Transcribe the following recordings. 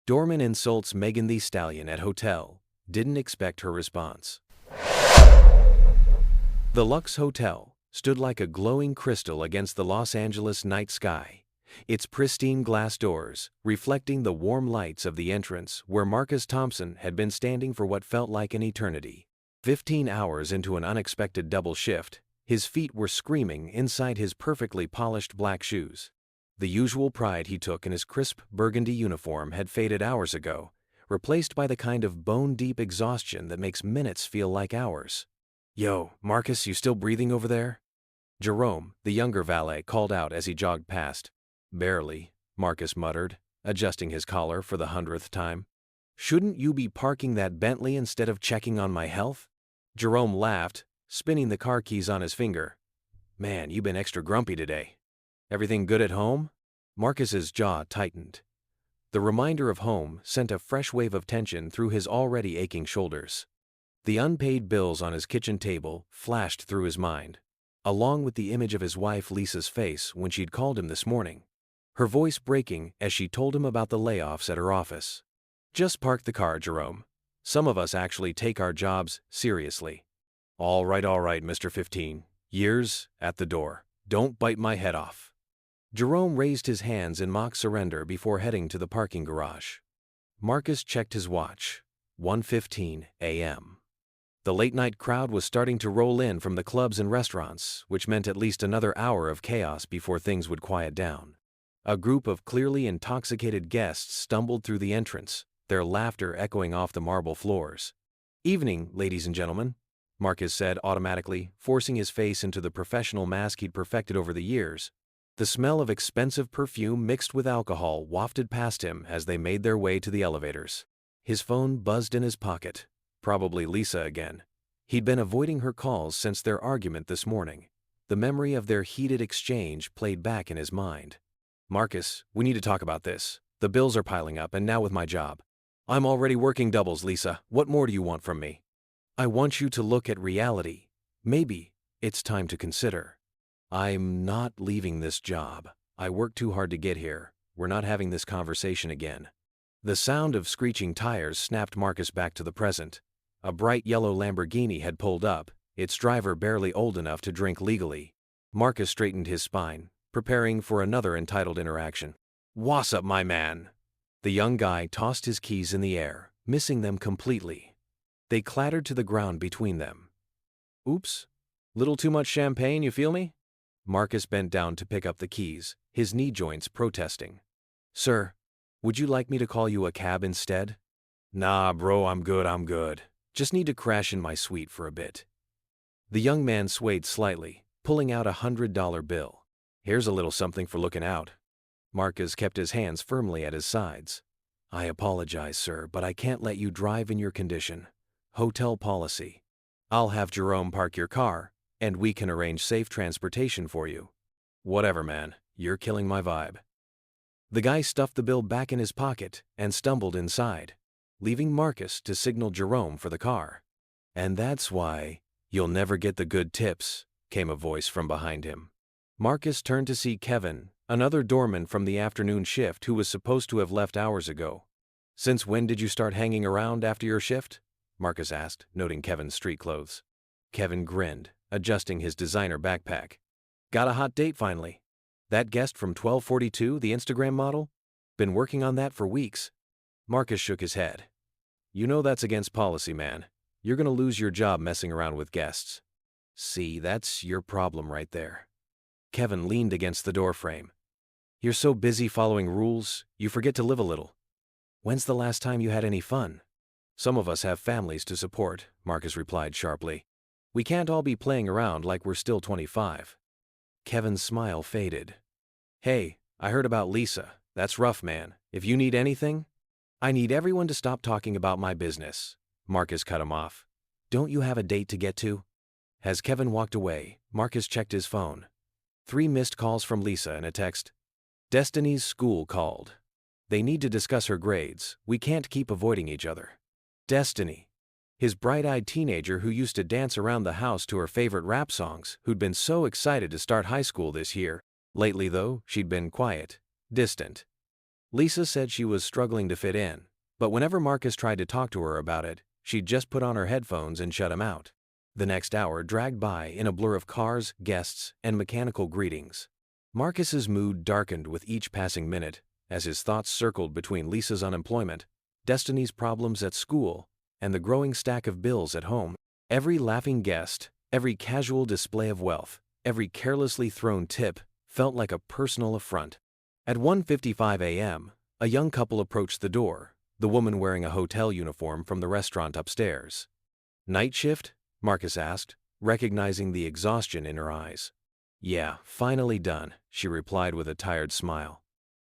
Doorman insults Megan Thee Stallion at hotel. Didn't expect her response. The Lux Hotel stood like a glowing crystal against the Los Angeles night sky, its pristine glass doors reflecting the warm lights of the entrance where Marcus Thompson had been standing for what felt like an eternity. 15 hours into an unexpected double shift, his feet were screaming inside his perfectly polished black shoes. The usual pride he took in his crisp burgundy uniform had faded hours ago, replaced by the kind of bone-deep exhaustion that makes minutes feel like hours. "Yo, Marcus, you still breathing over there?" Jerome, the younger valet, called out as he jogged past. "Barely," Marcus muttered, adjusting his collar for the 100th time. "Shouldn't you be parking that Bentley instead of checking on my health?" Jerome laughed, spinning the car keys on his finger. "Man, you've been extra grumpy today. Everything good at home?" Marcus's jaw tightened. The reminder of home sent a fresh wave of tension through his already aching shoulders. The unpaid bills on his kitchen table flashed through his mind, along with the image of his wife Lisa's face when she'd called him this morning, her voice breaking as she told him about the layoffs at her office. "Just park the car, Jerome. Some of us actually take our jobs seriously." All right, Mr. 15 years at the door. Don't bite my head off." Jerome raised his hands in mock surrender before heading to the parking garage. Marcus checked his watch. 1:15 a.m. The late-night crowd was starting to roll in from the clubs and restaurants, which meant at least another hour of chaos before things would quiet down. A group of clearly intoxicated guests stumbled through the entrance, their laughter echoing off the marble floors. "Evening, ladies and gentlemen," Marcus said automatically, forcing his face into the professional mask he'd perfected over the years. The smell of expensive perfume mixed with alcohol wafted past him as they made their way to the elevators. His phone buzzed in his pocket. Probably Lisa again. He'd been avoiding her calls since their argument this morning. The memory of their heated exchange played back in his mind. "Marcus, we need to talk about this. The bills are piling up, and now with my job. I'm already working doubles, Lisa. What more do you want from me?" "I want you to look at reality. Maybe it's time to consider." "I'm not leaving this job. I worked too hard to get here. We're not having this conversation again." The sound of screeching tires snapped Marcus back to the present. A bright yellow Lamborghini had pulled up, its driver barely old enough to drink legally. Marcus straightened his spine, preparing for another entitled interaction. "What's up, my man?" The young guy tossed his keys in the air, missing them completely. They clattered to the ground between them. "Oops. Little too much champagne, you feel me?" Marcus bent down to pick up the keys, his knee joints protesting. "Sir, would you like me to call you a cab instead?" "Nah, bro, I'm good. Just need to crash in my suite for a bit." The young man swayed slightly, pulling out a $100 bill. "Here's a little something for looking out." Marcus kept his hands firmly at his sides. "I apologize, sir, but I can't let you drive in your condition. Hotel policy. I'll have Jerome park your car, and we can arrange safe transportation for you." "Whatever, man. You're killing my vibe." The guy stuffed the bill back in his pocket and stumbled inside, leaving Marcus to signal Jerome for the car. "And that's why you'll never get the good tips," came a voice from behind him. Marcus turned to see Kevin, another doorman from the afternoon shift who was supposed to have left hours ago. "Since when did you start hanging around after your shift?" Marcus asked, noting Kevin's street clothes. Kevin grinned, adjusting his designer backpack. "Got a hot date finally. That guest from 1242, the Instagram model? Been working on that for weeks." Marcus shook his head. "You know that's against policy, man. You're gonna lose your job messing around with guests." "See, that's your problem right there." Kevin leaned against the doorframe. "You're so busy following rules, you forget to live a little. When's the last time you had any fun?" "Some of us have families to support," Marcus replied sharply. "We can't all be playing around like we're still 25. Kevin's smile faded. "Hey, I heard about Lisa. That's rough, man. If you need anything—" "I need everyone to stop talking about my business." Marcus cut him off. "Don't you have a date to get to?" As Kevin walked away, Marcus checked his phone. 3 missed calls from Lisa and a text. "Destiny's school called. They need to discuss her grades. We can't keep avoiding each other." Destiny. His bright-eyed teenager who used to dance around the house to her favorite rap songs, who'd been so excited to start high school this year. Lately, though, she'd been quiet, distant. Lisa said she was struggling to fit in, but whenever Marcus tried to talk to her about it, she'd just put on her headphones and shut him out. The next hour dragged by in a blur of cars, guests, and mechanical greetings. Marcus's mood darkened with each passing minute, as his thoughts circled between Lisa's unemployment, Destiny's problems at school, and the growing stack of bills at home. Every laughing guest, every casual display of wealth, every carelessly thrown tip felt like a personal affront. At 1:55 a.m., a young couple approached the door, the woman wearing a hotel uniform from the restaurant upstairs. "Night shift?" Marcus asked, recognizing the exhaustion in her eyes. "Yeah, finally done," she replied with a tired smile.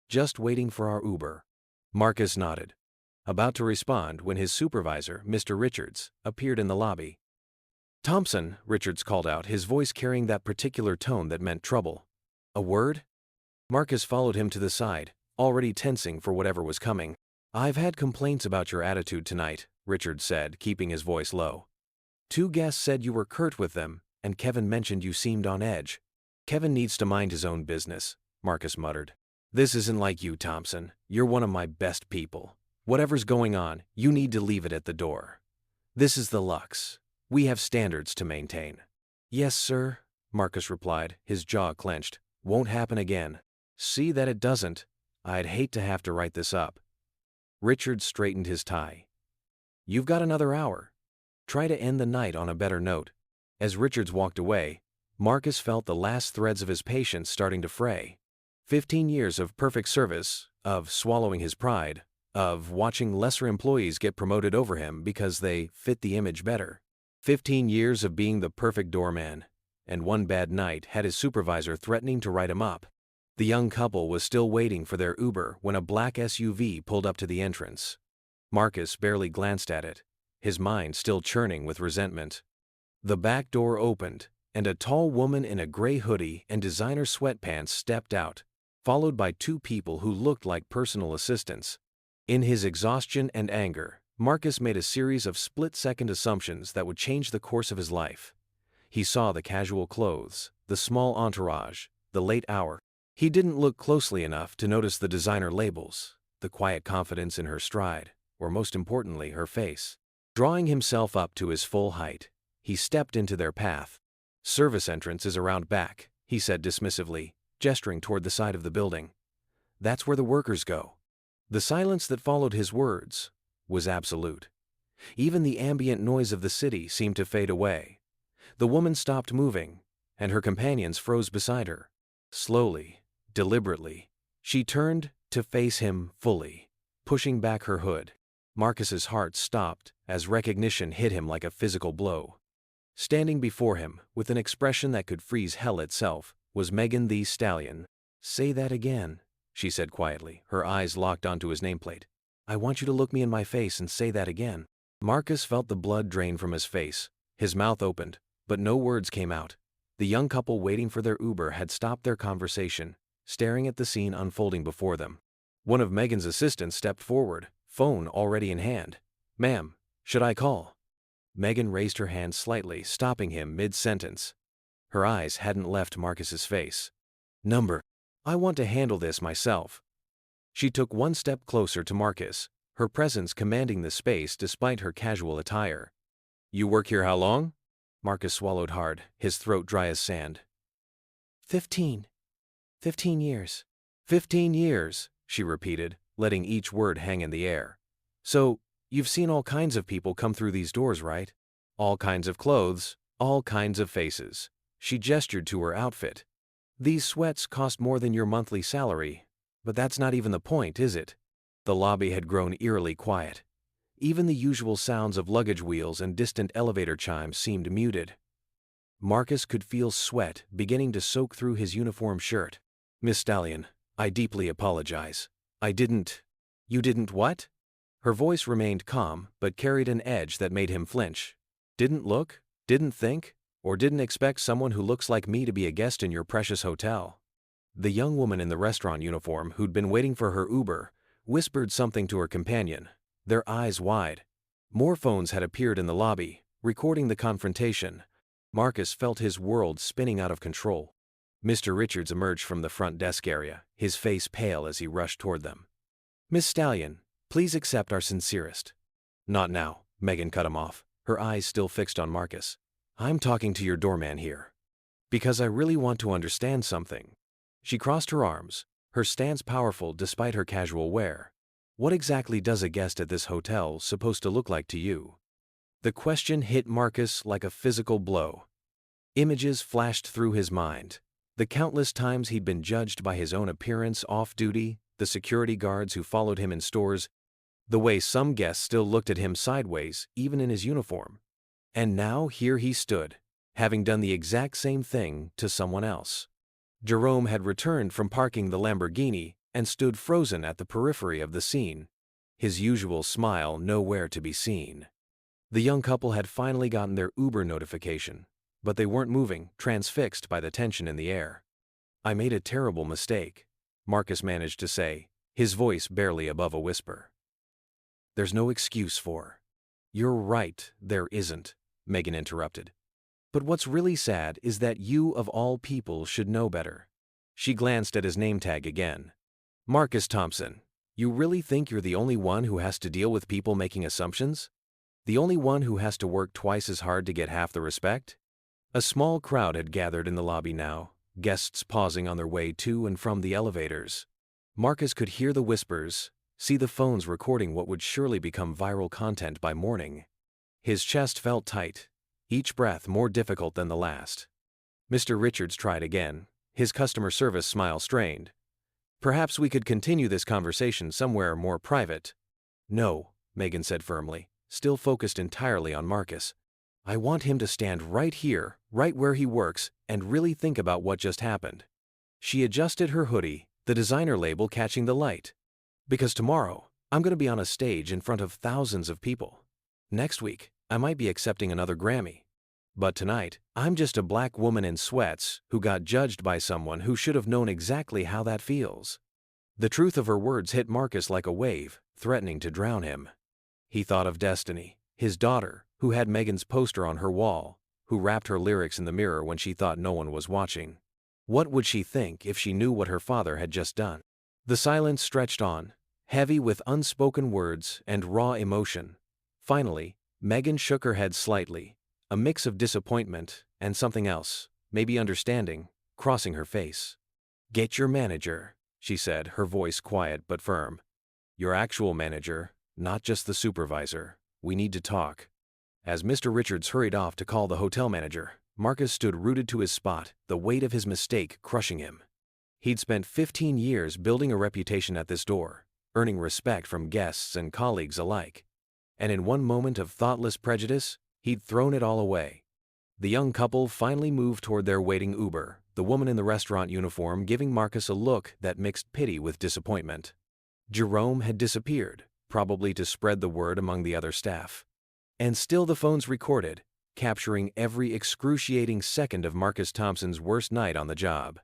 "Just waiting for our Uber." Marcus nodded, about to respond when his supervisor, Mr. Richards, appeared in the lobby. "Thompson," Richards called out, his voice carrying that particular tone that meant trouble. "A word?" Marcus followed him to the side, already tensing for whatever was coming. "I've had complaints about your attitude tonight," Richards said, keeping his voice low. "Two guests said you were curt with them, and Kevin mentioned you seemed on edge." "Kevin needs to mind his own business," Marcus muttered. "This isn't like you, Thompson. You're one of my best people. Whatever's going on, you need to leave it at the door. This is the Lux. We have standards to maintain." "Yes, sir," Marcus replied, his jaw clenched. "Won't happen again." "See that it doesn't. I'd hate to have to write this up." Richard straightened his tie. "You've got another hour. Try to end the night on a better note." As Richards walked away, Marcus felt the last threads of his patience starting to fray. 15 years of perfect service, of swallowing his pride, of watching lesser employees get promoted over him because they fit the image better. 15 years of being the perfect doorman, and one bad night had his supervisor threatening to write him up. The young couple was still waiting for their Uber when a black SUV pulled up to the entrance. Marcus barely glanced at it, his mind still churning with resentment. The back door opened, and a tall woman in a gray hoodie and designer sweatpants stepped out, followed by two people who looked like personal assistants. In his exhaustion and anger, Marcus made a series of split-second assumptions that would change the course of his life. He saw the casual clothes, the small entourage, the late hour. He didn't look closely enough to notice the designer labels, the quiet confidence in her stride, or most importantly, her face. Drawing himself up to his full height, he stepped into their path. "Service entrance is around back," he said dismissively, gesturing toward the side of the building. "That's where the workers go." The silence that followed his words was absolute. Even the ambient noise of the city seemed to fade away. The woman stopped moving, and her companions froze beside her. Slowly, deliberately, she turned to face him fully, pushing back her hood. Marcus's heart stopped as recognition hit him like a physical blow. Standing before him, with an expression that could freeze hell itself, was Megan the Stallion. "Say that again," she said quietly, her eyes locked onto his nameplate. "I want you to look me in my face and say that again." Marcus felt the blood drain from his face. His mouth opened, but no words came out. The young couple waiting for their Uber had stopped their conversation, staring at the scene unfolding before them. One of Megan's assistants stepped forward, phone already in hand. "Ma'am, should I call?" Megan raised her hand slightly, stopping him mid-sentence. Her eyes hadn't left Marcus's face. "Number. I want to handle this myself." She took one step closer to Marcus, her presence commanding the space despite her casual attire. "You work here how long?" Marcus swallowed hard, his throat dry as sand. 15 years. 15 years, she repeated, letting each word hang in the air. "So, you've seen all kinds of people come through these doors, right? All kinds of clothes, all kinds of faces." She gestured to her outfit. "These sweats cost more than your monthly salary, but that's not even the point, is it?" The lobby had grown eerily quiet. Even the usual sounds of luggage wheels and distant elevator chimes seemed muted. Marcus could feel sweat beginning to soak through his uniform shirt. "Miss Stallion, I deeply apologize. I didn't—" "You didn't what?" Her voice remained calm, but carried an edge that made him flinch. "Didn't look, didn't think, or didn't expect someone who looks like me to be a guest in your precious hotel." The young woman in the restaurant uniform who'd been waiting for her Uber whispered something to her companion, their eyes wide. More phones had appeared in the lobby, recording the confrontation. Marcus felt his world spinning out of control. Mr. Richards emerged from the front desk area, his face pale as he rushed toward them. Miss Stallion, please accept our sincerest. Not now, Megan cut him off, her eyes still fixed on Marcus. I'm talking to your doorman here. Because I really want to understand something. She crossed her arms, her stance powerful despite her casual wear. What exactly does a guest at this hotel supposed to look like to you? The question hit Marcus like a physical blow. Images flashed through his mind. The countless times he'd been judged by his own appearance off-duty, the security guards who followed him in stores, the way some guests still looked at him sideways, even in his uniform. And now here he stood, having done the exact same thing to someone else. Jerome had returned from parking the Lamborghini and stood frozen at the periphery of the scene, his usual smile nowhere to be seen. The young couple had finally gotten their Uber notification, but they weren't moving, transfixed by the tension in the air. I made a terrible mistake, Marcus managed to say, his voice barely above a whisper. There's no excuse for. You're right, there isn't, Megan interrupted. But what's really sad is that you of all people should know better. She glanced at his name tag again. Marcus Thompson, you really think you're the only one who has to deal with people making assumptions? The only one who has to work twice as hard to get half the respect? A small crowd had gathered in the lobby now, guests pausing on their way to and from the elevators. Marcus could hear the whispers, see the phones recording what would surely become viral content by morning. His chest felt tight, each breath more difficult than the last. Mr. Richards tried again, his customer service smile strained. Perhaps we could continue this conversation somewhere more private. No, Megan said firmly, still focused entirely on Marcus. I want him to stand right here, right where he works, and really think about what just happened. She adjusted her hoodie, the designer label catching the light. Because tomorrow, I'm going to be on a stage in front of thousands of people. Next week, I might be accepting another Grammy. But tonight, I'm just a black woman in sweats who got judged by someone who should have known exactly how that feels. The truth of her words hit Marcus like a wave, threatening to drown him. He thought of Destiny, his daughter, who had Megan's poster on her wall, who rapped her lyrics in the mirror when she thought no one was watching. What would she think if she knew what her father had just done? The silence stretched on, heavy with unspoken words and raw emotion. Finally, Megan shook her head slightly, a mix of disappointment and something else, maybe understanding, crossing her face. Get your manager, she said, her voice quiet but firm. Your actual manager, not just the supervisor. We need to talk. As Mr. Richards hurried off to call the hotel manager, Marcus stood rooted to his spot, the weight of his mistake crushing him. He'd spent 15 years building a reputation at this door, earning respect from guests and colleagues alike. And in one moment of thoughtless prejudice, he'd thrown it all away. The young couple finally moved toward their waiting Uber, the woman in the restaurant uniform giving Marcus a look that mixed pity with disappointment. Jerome had disappeared, probably to spread the word among the other staff. And still the phones recorded, capturing every excruciating second of Marcus Thompson's worst night on the job.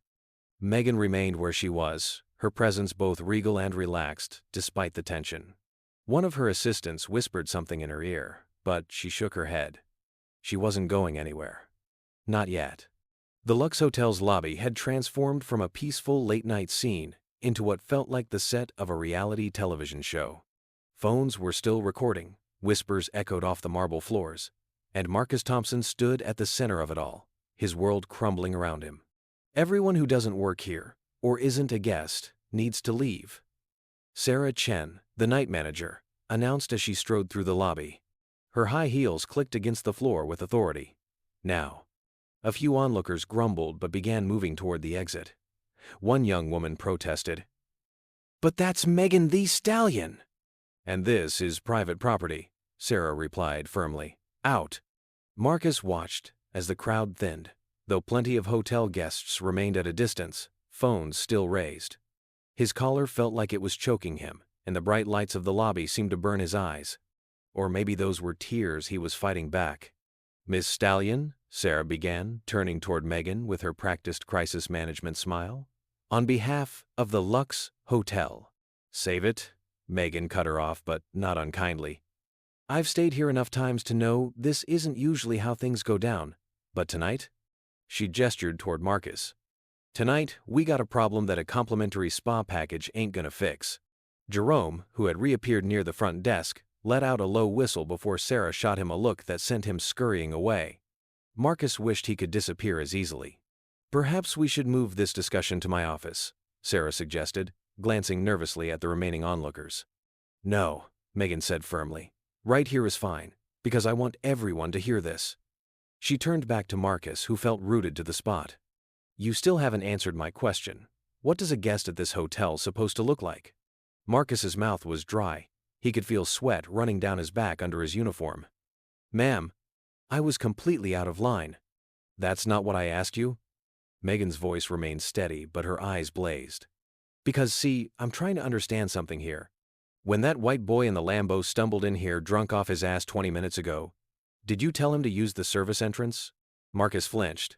Megan remained where she was, her presence both regal and relaxed, despite the tension. One of her assistants whispered something in her ear, but she shook her head. She wasn't going anywhere. Not yet. The Lux Hotel's lobby had transformed from a peaceful late-night scene into what felt like the set of a reality television show. Phones were still recording, whispers echoed off the marble floors, and Marcus Thompson stood at the center of it all, his world crumbling around him. Everyone who doesn't work here, or isn't a guest, needs to leave. Sarah Chen, the night manager, announced as she strode through the lobby. Her high heels clicked against the floor with authority. Now. A few onlookers grumbled but began moving toward the exit. One young woman protested. "But that's Megan the Stallion!" "And this is private property," Sarah replied firmly. "Out." Marcus watched as the crowd thinned. Though plenty of hotel guests remained at a distance, phones still raised. His collar felt like it was choking him, and the bright lights of the lobby seemed to burn his eyes. Or maybe those were tears he was fighting back. "Miss Stallion," Sarah began, turning toward Megan with her practiced crisis management smile. "On behalf of the Lux Hotel." "Save it," Megan cut her off, but not unkindly. "I've stayed here enough times to know this isn't usually how things go down, but tonight?" She gestured toward Marcus. "Tonight, we got a problem that a complimentary spa package ain't gonna fix." Jerome, who had reappeared near the front desk, let out a low whistle before Sarah shot him a look that sent him scurrying away. Marcus wished he could disappear as easily. "Perhaps we should move this discussion to my office," Sarah suggested, glancing nervously at the remaining onlookers. "No," Megan said firmly. "Right here is fine, because I want everyone to hear this." She turned back to Marcus, who felt rooted to the spot. "You still haven't answered my question. What does a guest at this hotel supposed to look like?" Marcus's mouth was dry. He could feel sweat running down his back under his uniform. "Ma'am, I was completely out of line." "That's not what I asked you?" Megan's voice remained steady, but her eyes blazed. "Because, see, I'm trying to understand something here. When that white boy in the Lambo stumbled in here drunk off his ass 20 minutes ago, did you tell him to use the service entrance?" Marcus flinched.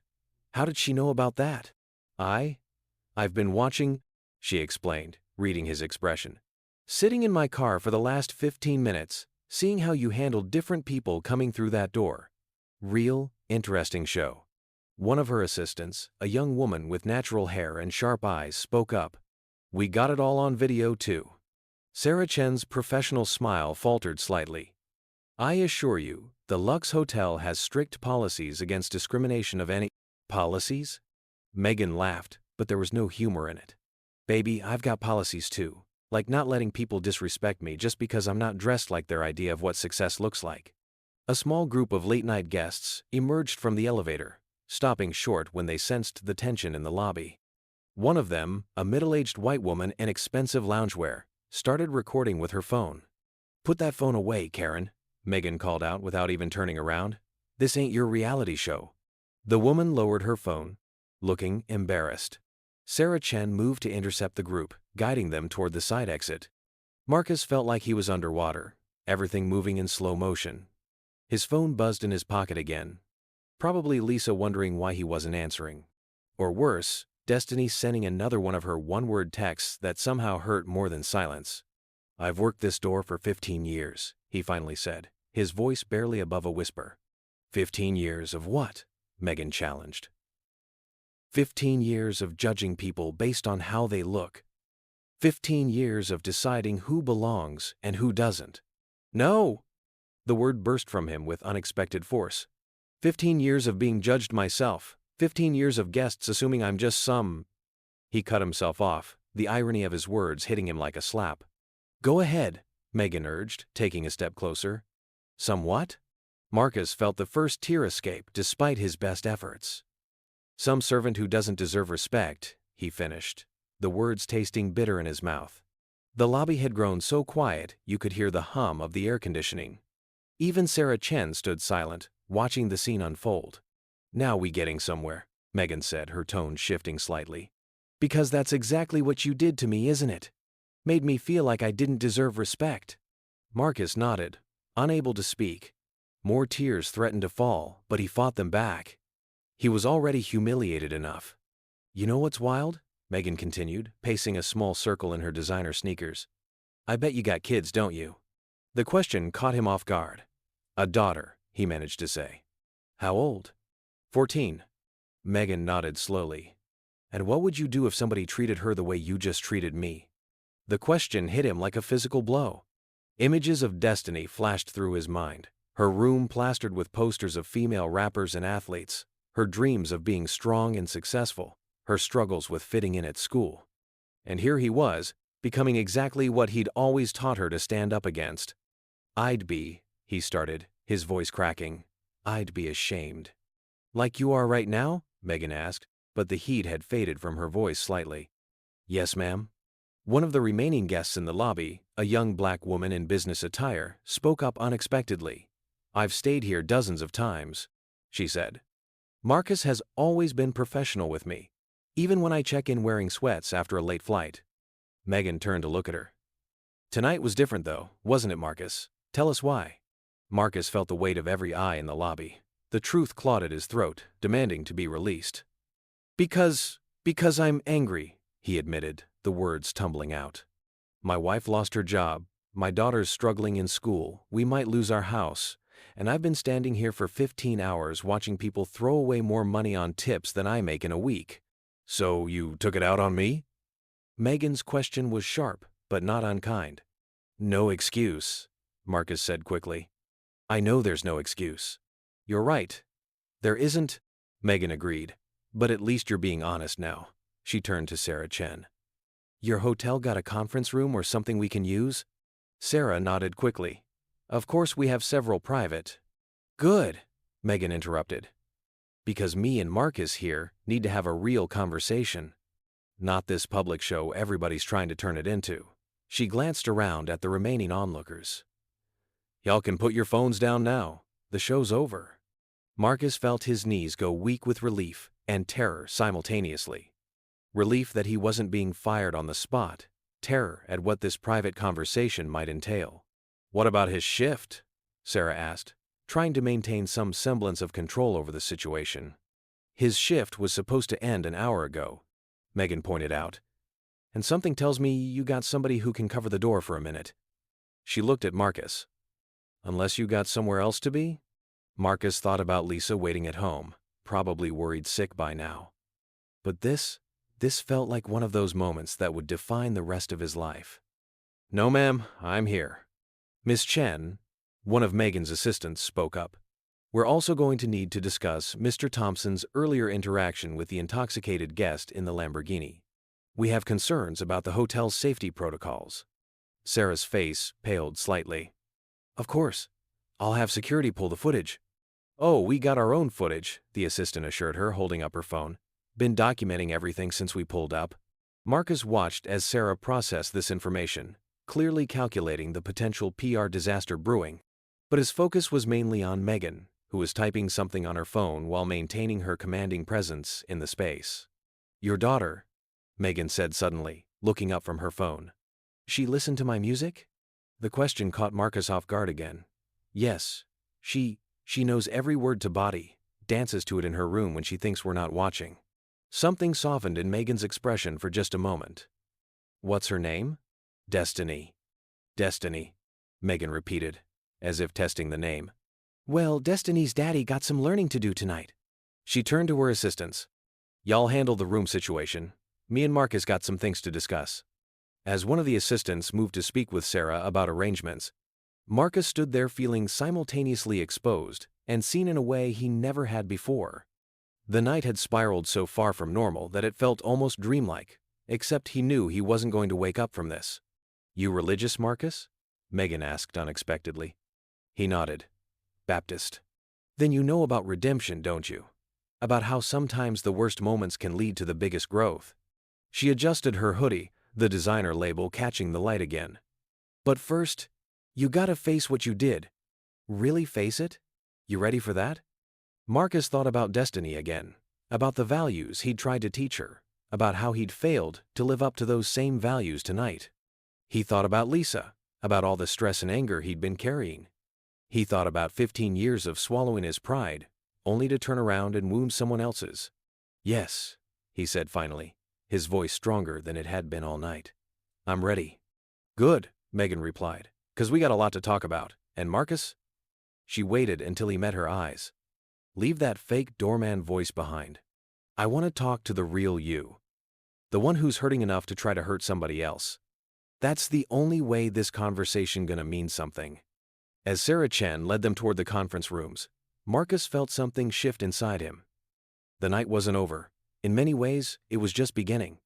"How did she know about that?" I've been watching," she explained, reading his expression. "Sitting in my car for the last 15 minutes, seeing how you handled different people coming through that door. Real, interesting show." One of her assistants, a young woman with natural hair and sharp eyes, spoke up. "We got it all on video, too." Sarah Chen's professional smile faltered slightly. "I assure you, the Lux Hotel has strict policies against discrimination of any—" "Policies?" Megan laughed, but there was no humor in it. "Baby, I've got policies too, like not letting people disrespect me just because I'm not dressed like their idea of what success looks like." A small group of late-night guests emerged from the elevator, stopping short when they sensed the tension in the lobby. One of them, a middle-aged white woman in expensive loungewear, started recording with her phone. "Put that phone away, Karen," Megan called out without even turning around. "This ain't your reality show." The woman lowered her phone, looking embarrassed. Sarah Chen moved to intercept the group, guiding them toward the side exit. Marcus felt like he was underwater, everything moving in slow motion. His phone buzzed in his pocket again. Probably Lisa wondering why he wasn't answering. Or worse, Destiny sending another one of her one-word texts that somehow hurt more than silence. "I've worked this door for 15 years, he finally said, his voice barely above a whisper. 15 years of what? Megan challenged. 15 years of judging people based on how they look. 15 years of deciding who belongs and who doesn't. No! The word burst from him with unexpected force. 15 years of being judged myself. 15 years of guests assuming I'm just some... He cut himself off, the irony of his words hitting him like a slap. "Go ahead," Megan urged, taking a step closer. "Some what?" Marcus felt the first tear escape despite his best efforts. "Some servant who doesn't deserve respect," he finished, the words tasting bitter in his mouth. The lobby had grown so quiet you could hear the hum of the air conditioning. Even Sarah Chen stood silent, watching the scene unfold. "Now we getting somewhere," Megan said, her tone shifting slightly. "Because that's exactly what you did to me, isn't it? Made me feel like I didn't deserve respect." Marcus nodded, unable to speak. More tears threatened to fall, but he fought them back. He was already humiliated enough. "You know what's wild?" Megan continued, pacing a small circle in her designer sneakers. "I bet you got kids, don't you?" The question caught him off guard. "A daughter," he managed to say. "How old?" 14. Megan nodded slowly. "And what would you do if somebody treated her the way you just treated me?" The question hit him like a physical blow. Images of Destiny flashed through his mind, her room plastered with posters of female rappers and athletes, her dreams of being strong and successful, her struggles with fitting in at school. And here he was, becoming exactly what he'd always taught her to stand up against. He started, his voice cracking. "I'd be ashamed." "Like you are right now?" Megan asked, but the heat had faded from her voice slightly. "Yes, ma'am." One of the remaining guests in the lobby, a young black woman in business attire, spoke up unexpectedly. "I've stayed here dozens of times," she said. "Marcus has always been professional with me, even when I check in wearing sweats after a late flight." Megan turned to look at her. "Tonight was different though, wasn't it, Marcus? Tell us why." Marcus felt the weight of every eye in the lobby. The truth clawed at his throat, demanding to be released. Because I'm angry," he admitted, the words tumbling out. "My wife lost her job, my daughter's struggling in school, we might lose our house, and I've been standing here for 15 hours watching people throw away more money on tips than I make in a week." "So you took it out on me?" Megan's question was sharp, but not unkind. "No excuse," Marcus said quickly. "I know there's no excuse." "You're right. There isn't," Megan agreed. "But at least you're being honest now." She turned to Sarah Chen. "Your hotel got a conference room or something we can use?" Sarah nodded quickly. "Of course we have several private." "Good," Megan interrupted. "Because me and Marcus here need to have a real conversation. Not this public show everybody's trying to turn it into." She glanced around at the remaining onlookers. "Y'all can put your phones down now. The show's over." Marcus felt his knees go weak with relief and terror simultaneously. Relief that he wasn't being fired on the spot, terror at what this private conversation might entail. "What about his shift?" Sarah asked, trying to maintain some semblance of control over the situation. "His shift was supposed to end an hour ago," Megan pointed out. "And something tells me you got somebody who can cover the door for a minute." She looked at Marcus. "Unless you got somewhere else to be?" Marcus thought about Lisa waiting at home, probably worried sick by now. But this felt like one of those moments that would define the rest of his life. "No, ma'am, I'm here." Miss Chen, one of Megan's assistants, spoke up. "We're also going to need to discuss Mr. Thompson's earlier interaction with the intoxicated guest in the Lamborghini. We have concerns about the hotel's safety protocols." Sarah's face paled slightly. "Of course. I'll have security pull the footage." "Oh, we got our own footage," the assistant assured her, holding up her phone. "Been documenting everything since we pulled up." Marcus watched as Sarah processed this information, clearly calculating the potential PR disaster brewing. But his focus was mainly on Megan, who was typing something on her phone while maintaining her commanding presence in the space. "Your daughter," Megan said suddenly, looking up from her phone. "She listened to my music?" The question caught Marcus off guard again. "Yes. She knows every word to body, dances to it in her room when she thinks we're not watching." Something softened in Megan's expression for just a moment. "What's her name?" "Destiny." "Destiny," Megan repeated, as if testing the name. "Well, Destiny's daddy got some learning to do tonight." She turned to her assistants. "Y'all handle the room situation. Me and Marcus got some things to discuss." As one of the assistants moved to speak with Sarah about arrangements, Marcus stood there feeling simultaneously exposed and seen in a way he never had before. The night had spiraled so far from normal that it felt almost dreamlike, except he knew he wasn't going to wake up from this. "You religious, Marcus?" Megan asked unexpectedly. He nodded. "Baptist." "Then you know about redemption, don't you? About how sometimes the worst moments can lead to the biggest growth." She adjusted her hoodie, the designer label catching the light again. "But first, you gotta face what you did." "Really face it? You ready for that?" Marcus thought about Destiny again, about the values he'd tried to teach her, about how he'd failed to live up to those same values tonight. He thought about Lisa, about all the stress and anger he'd been carrying. He thought about 15 years of swallowing his pride, only to turn around and wound someone else's. "Yes," he said finally, his voice stronger than it had been all night. "I'm ready." "Good," Megan replied, "'cause we got a lot to talk about. And Marcus?" She waited until he met her eyes. "Leave that fake doorman voice behind. I want to talk to the real you. The one who's hurting enough to try to hurt somebody else. That's the only way this conversation gonna mean something." As Sarah Chen led them toward the conference rooms, Marcus felt something shift inside him. The night wasn't over. In many ways, it was just beginning.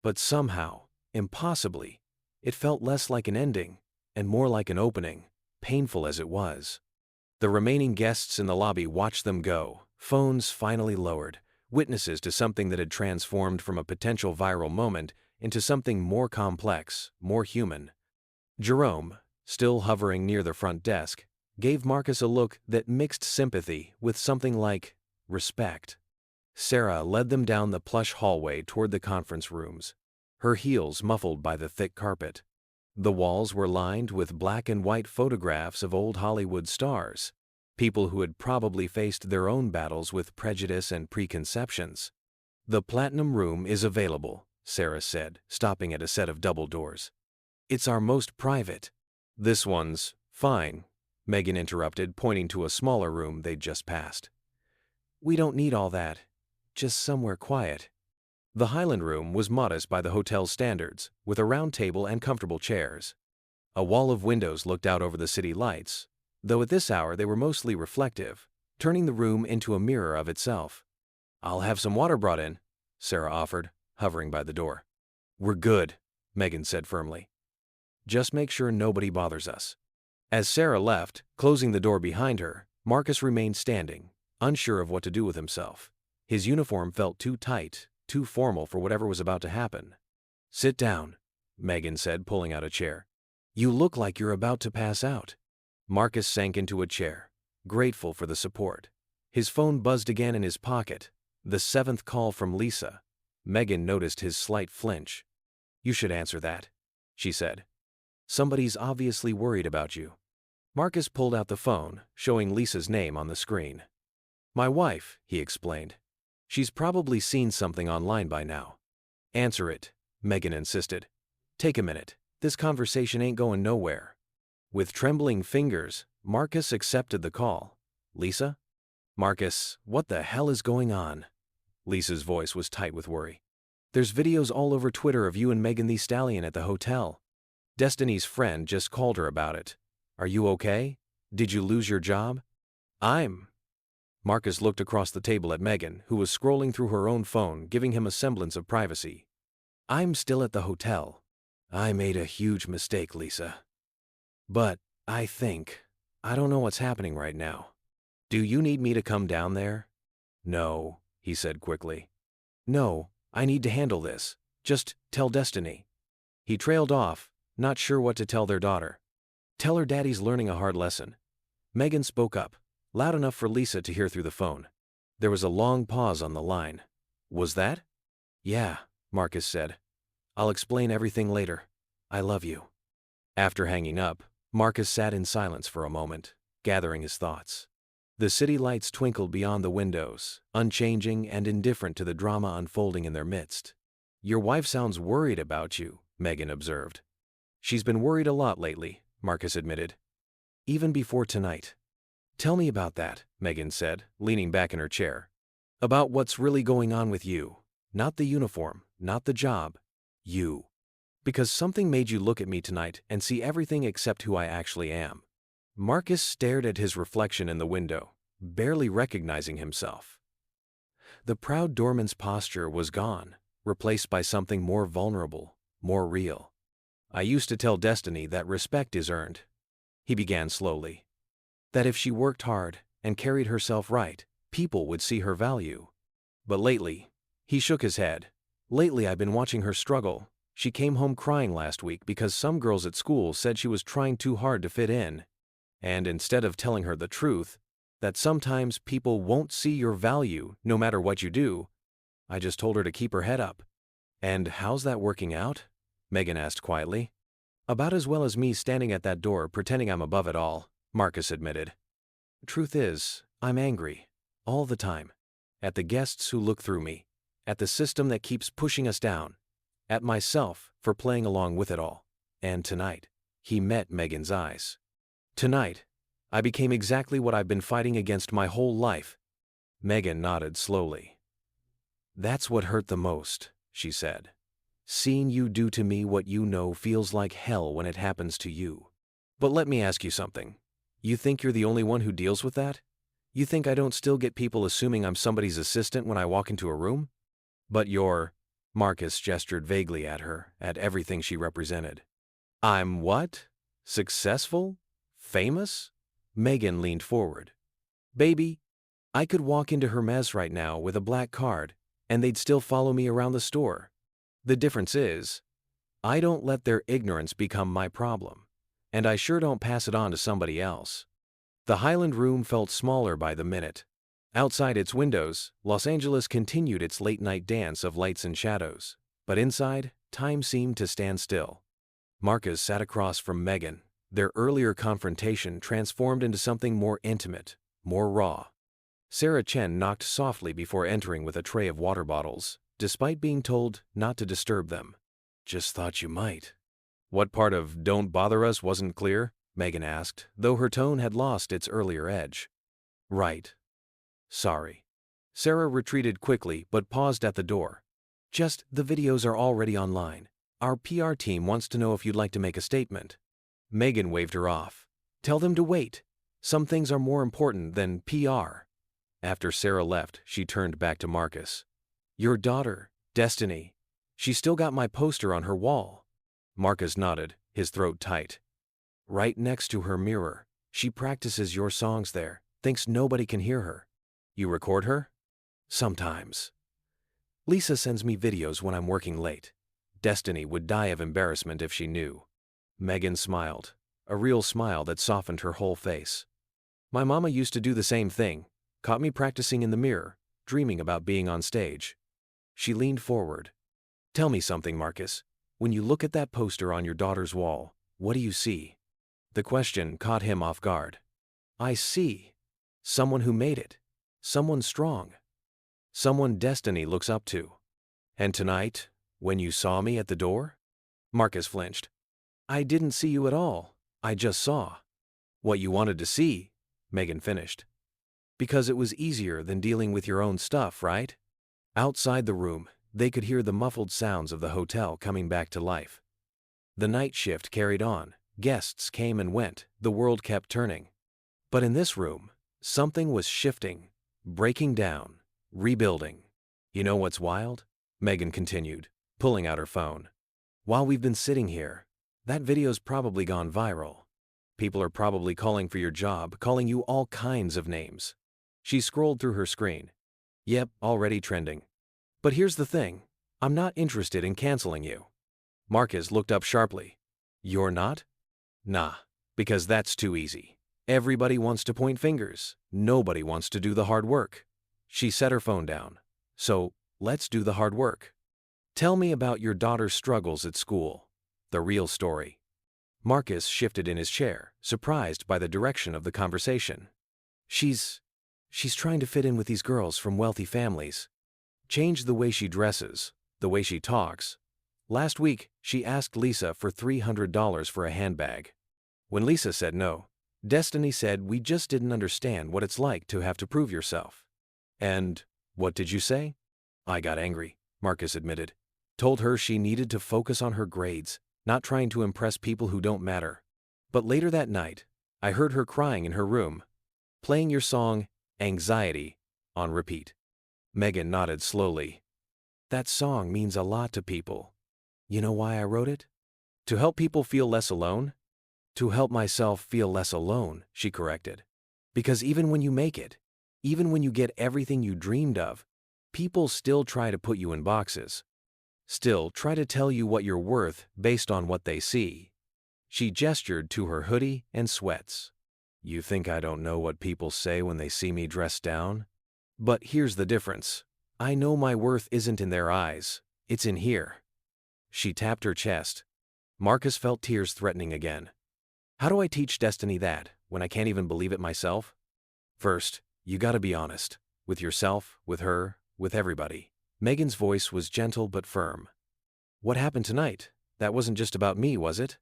But somehow, impossibly, it felt less like an ending and more like an opening, painful as it was. The remaining guests in the lobby watched them go, phones finally lowered, witnesses to something that had transformed from a potential viral moment into something more complex, more human. Jerome, still hovering near the front desk, gave Marcus a look that mixed sympathy with something like respect. Sarah led them down the plush hallway toward the conference rooms, her heels muffled by the thick carpet. The walls were lined with black and white photographs of old Hollywood stars, people who had probably faced their own battles with prejudice and preconceptions. "The Platinum Room is available," Sarah said, stopping at a set of double doors. "It's our most private." "This one's fine," Megan interrupted, pointing to a smaller room they'd just passed. "We don't need all that. Just somewhere quiet." The Highland room was modest by the hotel's standards, with a round table and comfortable chairs. A wall of windows looked out over the city lights, though at this hour they were mostly reflective, turning the room into a mirror of itself. "I'll have some water brought in," Sarah offered, hovering by the door. "We're good," Megan said firmly. "Just make sure nobody bothers us." As Sarah left, closing the door behind her, Marcus remained standing, unsure of what to do with himself. His uniform felt too tight, too formal for whatever was about to happen. "Sit down," Megan said, pulling out a chair. "You look like you're about to pass out." Marcus sank into a chair, grateful for the support. His phone buzzed again in his pocket, the 7th call from Lisa. Megan noticed his slight flinch. "You should answer that," she said. "Somebody's obviously worried about you." Marcus pulled out the phone, showing Lisa's name on the screen. "My wife," he explained. "She's probably seen something online by now." "Answer it," Megan insisted. "Take a minute. This conversation ain't going nowhere." With trembling fingers, Marcus accepted the call. "Lisa?" "Marcus, what the hell is going on?" Lisa's voice was tight with worry. "There's videos all over Twitter of you and Megan the Stallion at the hotel. Destiny's friend just called her about it. Are you okay? Did you lose your job?" Marcus looked across the table at Megan, who was scrolling through her own phone, giving him a semblance of privacy. "I'm still at the hotel. I made a huge mistake, Lisa. But I don't know what's happening right now. Do you need me to come down there?" "No," he said quickly. "No, I need to handle this. Just tell Destiny." He trailed off, not sure what to tell their daughter. "Tell her daddy's learning a hard lesson." Megan spoke up, loud enough for Lisa to hear through the phone. There was a long pause on the line. "Was that?" "Yeah," Marcus said. "I'll explain everything later. I love you." After hanging up, Marcus sat in silence for a moment, gathering his thoughts. The city lights twinkled beyond the windows, unchanging and indifferent to the drama unfolding in their midst. "Your wife sounds worried about you," Megan observed. "She's been worried a lot lately," Marcus admitted. "Even before tonight." "Tell me about that," Megan said, leaning back in her chair. "About what's really going on with you. Not the uniform, not the job. You. Because something made you look at me tonight and see everything except who I actually am." Marcus stared at his reflection in the window, barely recognizing himself. The proud Doorman's posture was gone, replaced by something more vulnerable, more real. "I used to tell Destiny that respect is earned," he began slowly. "That if she worked hard and carried herself right, people would see her value. But lately," he shook his head, "lately I've been watching her struggle. She came home crying last week because some girls at school said she was trying too hard to fit in. And instead of telling her the truth, that sometimes people won't see your value no matter what you do, I just told her to keep her head up." "And how's that working out?" Megan asked quietly. "About as well as me standing at that door pretending I'm above it all," Marcus admitted. "Truth is, I'm angry. All the time. At the guests who look through me. At the system that keeps pushing us down. At myself for playing along with it all. And tonight," he met Megan's eyes. "Tonight, I became exactly what I've been fighting against my whole life." Megan nodded slowly. "That's what hurt the most," she said. "Seeing you do to me what you know feels like hell when it happens to you. But let me ask you something. You think you're the only one who deals with that? You think I don't still get people assuming I'm somebody's assistant when I walk into a room? But you're—" Marcus gestured vaguely at her, at everything she represented. "I'm what? Successful? Famous?" Megan leaned forward. "Baby, I could walk into Hermes right now with a black card, and they'd still follow me around the store. The difference is, I don't let their ignorance become my problem, and I sure don't pass it on to somebody else." The Highland room felt smaller by the minute. Outside its windows, Los Angeles continued its late-night dance of lights and shadows, but inside, time seemed to stand still. Marcus sat across from Megan, their earlier confrontation transformed into something more intimate, more raw. Sarah Chen knocked softly before entering with a tray of water bottles, despite being told not to disturb them. "Just thought you might." "What part of 'don't bother us' wasn't clear?" Megan asked, though her tone had lost its earlier edge. "Right. Sorry." Sarah retreated quickly but paused at the door. Just, the videos are already online. Our PR team wants to know if you'd like to make a statement. Megan waved her off. Tell them to wait. Some things are more important than PR. After Sarah left, she turned back to Marcus. Your daughter, Destiny. She still got my poster on her wall. Marcus nodded, his throat tight. Right next to her mirror. She practices your songs there, thinks nobody can hear her. You record her? Sometimes. Lisa sends me videos when I'm working late. Destiny would die of embarrassment if she knew. Megan smiled, a real smile that softened her whole face. My mama used to do the same thing, caught me practicing in the mirror, dreaming about being on stage. She leaned forward. Tell me something, Marcus. When you look at that poster on your daughter's wall, what do you see? The question caught him off guard. I see someone who made it. Someone strong. Someone Destiny looks up to. And tonight, when you saw me at the door? Marcus flinched. I didn't see you at all. I just saw. What you wanted to see, Megan finished. Because it was easier than dealing with your own stuff, right? Outside the room, they could hear the muffled sounds of the hotel coming back to life. The night shift carried on. Guests came and went. The world kept turning. But in this room, something was shifting, breaking down, rebuilding. You know what's wild? Megan continued, pulling out her phone. While we've been sitting here, that video's probably gone viral. People are probably calling for your job, calling you all kinds of names. She scrolled through her screen. Yep, already trending. But here's the thing. I'm not interested in canceling you. Marcus looked up sharply. You're not? Nah, because that's too easy. Everybody wants to point fingers. Nobody wants to do the hard work. She set her phone down. So, let's do the hard work. Tell me about your daughter's struggles at school. The real story. Marcus shifted in his chair, surprised by the direction of the conversation. She's trying to fit in with these girls from wealthy families. Change the way she dresses, the way she talks. Last week, she asked Lisa for $300 for a handbag. When Lisa said no, Destiny said we just didn't understand what it's like to have to prove yourself. And what did you say? I got angry, Marcus admitted. Told her she needed to focus on her grades, not trying to impress people who don't matter. But later that night, I heard her crying in her room, playing your song, Anxiety, on repeat. Megan nodded slowly. That song means a lot to people. You know why I wrote it? To help people feel less alone? To help myself feel less alone, she corrected. Because even when you make it, even when you get everything you dreamed of, people still try to put you in boxes. Still try to tell you what you're worth based on what they see. She gestured to her hoodie and sweats. You think I don't know what people say when they see me dressed down? But here's the difference. I know my worth isn't in their eyes, it's in here. She tapped her chest. Marcus felt tears threatening again. How do I teach Destiny that, when I can't even believe it myself? First, you gotta be honest. With yourself, with her, with everybody. Megan's voice was gentle but firm. What happened tonight? That wasn't just about me, was it?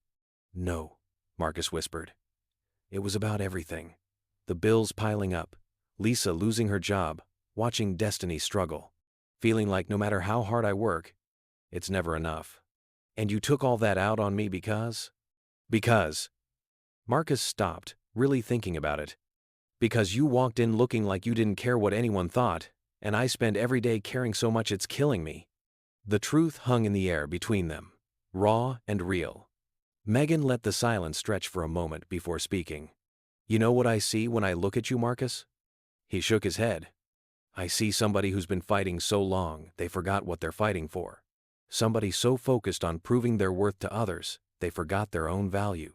No, Marcus whispered. It was about everything. The bills piling up, Lisa losing her job, watching Destiny struggle, feeling like no matter how hard I work, it's never enough. And you took all that out on me because? Because. Marcus stopped, really thinking about it. Because you walked in looking like you didn't care what anyone thought, and I spend every day caring so much it's killing me. The truth hung in the air between them, raw and real. Megan let the silence stretch for a moment before speaking. You know what I see when I look at you, Marcus? He shook his head. I see somebody who's been fighting so long they forgot what they're fighting for. Somebody so focused on proving their worth to others, they forgot their own value.